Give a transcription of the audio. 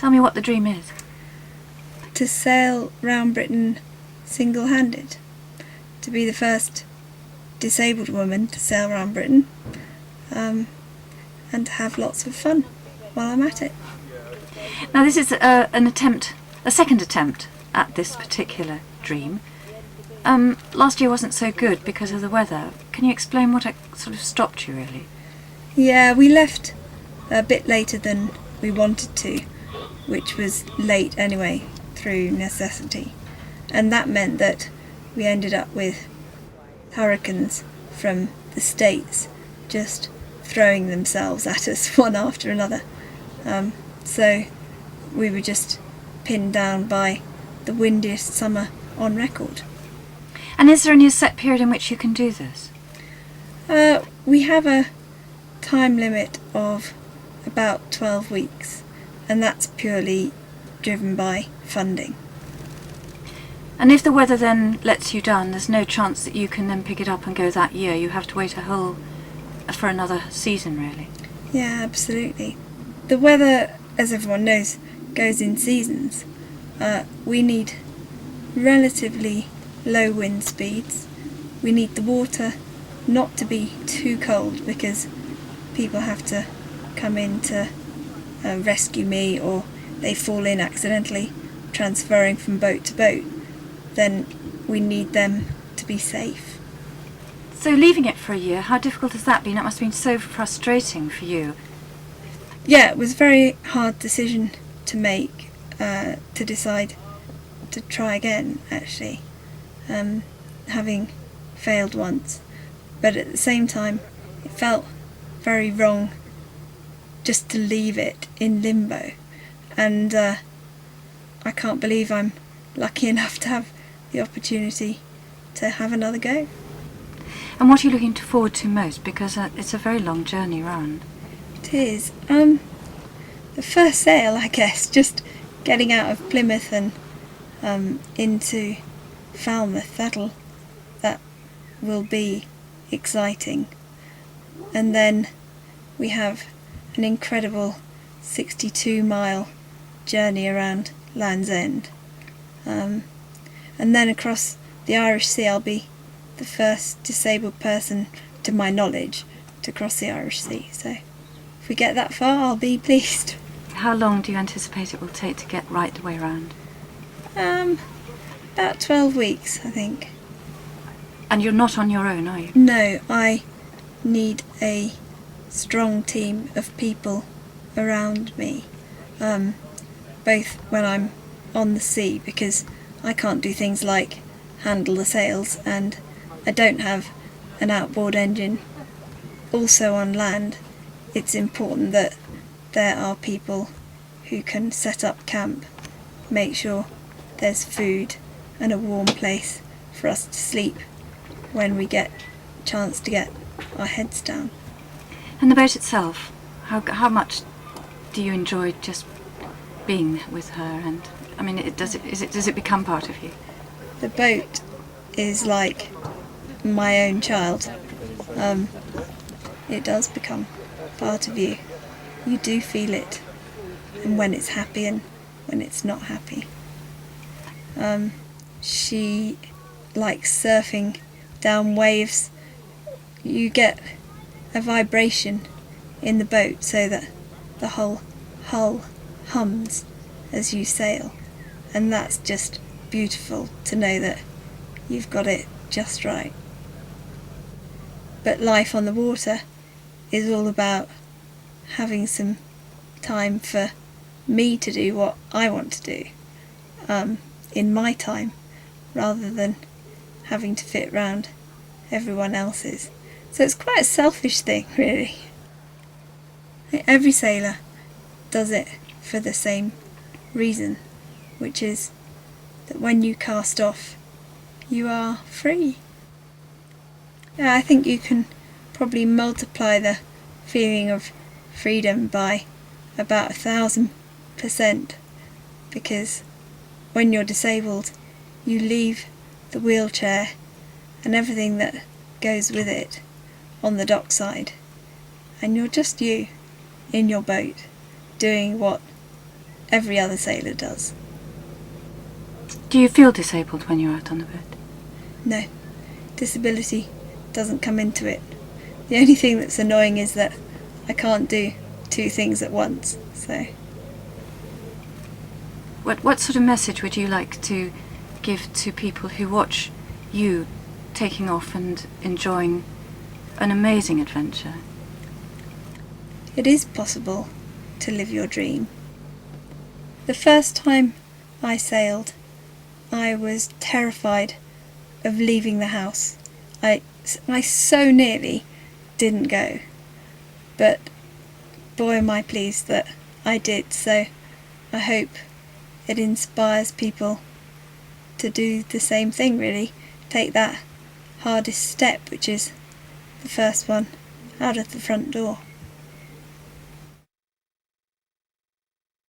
Tell me what the dream is. To sail round Britain single-handed. To be the first disabled woman to sail round Britain. And to have lots of fun while I'm at it. Now this is a second attempt at this particular dream. Last year wasn't so good because of the weather. Can you explain what sort of stopped you, really? Yeah, we left a bit later than we wanted to, which was late anyway, through necessity. And that meant that we ended up with hurricanes from the States just throwing themselves at us one after another. So we were just pinned down by the windiest summer on record. And is there any set period in which you can do this? We have a time limit of about 12 weeks, and that's purely driven by funding. And if the weather then lets you down, there's no chance that you can then pick it up and go that year. You have to wait for another season, really. Yeah, absolutely. The weather, as everyone knows, goes in seasons. We need relatively low wind speeds. We need the water not to be too cold because people have to come in to rescue me, or they fall in accidentally transferring from boat to boat. Then we need them to be safe. So leaving it for a year, how difficult has that been? It must have been so frustrating for you. Yeah, it was a very hard decision to make, to decide to try again, actually, having failed once. But at the same time, it felt very wrong just to leave it in limbo. And I can't believe I'm lucky enough to have the opportunity to have another go. And what are you looking forward to most? Because it's a very long journey round. It is. The first sail, I guess, just getting out of Plymouth and into Falmouth, that will be exciting. And then we have an incredible 62-mile journey around Land's End. And then across the Irish Sea, I'll be the first disabled person, to my knowledge, to cross the Irish Sea. So if we get that far, I'll be pleased. How long do you anticipate it will take to get right the way round? About 12 weeks, I think. And you're not on your own, are you? No, I need a strong team of people around me, both when I'm on the sea, because I can't do things like handle the sails, and I don't have an outboard engine. Also on land, it's important that there are people who can set up camp, make sure there's food and a warm place for us to sleep when we get a chance to get our heads down. And the boat itself, how much do you enjoy just being with her? And I mean, does it become part of you? The boat is like my own child. It does become part of you. You do feel it, and when it's happy and when it's not happy. She likes surfing down waves. You get a vibration in the boat so that the whole hull hums as you sail, and that's just beautiful to know that you've got it just right. But life on the water is all about having some time for me to do what I want to do in my time, rather than having to fit round everyone else's. So it's quite a selfish thing, really. Every sailor does it for the same reason, which is that when you cast off, you are free. Yeah, I think you can probably multiply the feeling of freedom by about 1,000%, because when you're disabled, you leave the wheelchair and everything that goes with it on the dockside, and you're just you in your boat doing what every other sailor does. Do you feel disabled when you're out on the boat? No, disability doesn't come into it. The only thing that's annoying is that I can't do two things at once, so... What sort of message would you like to give to people who watch you taking off and enjoying an amazing adventure? It is possible to live your dream. The first time I sailed, I was terrified of leaving the house. I so nearly didn't go, but boy am I pleased that I did, so I hope it inspires people to do the same thing, really. Take that hardest step, which is the first one out of the front door.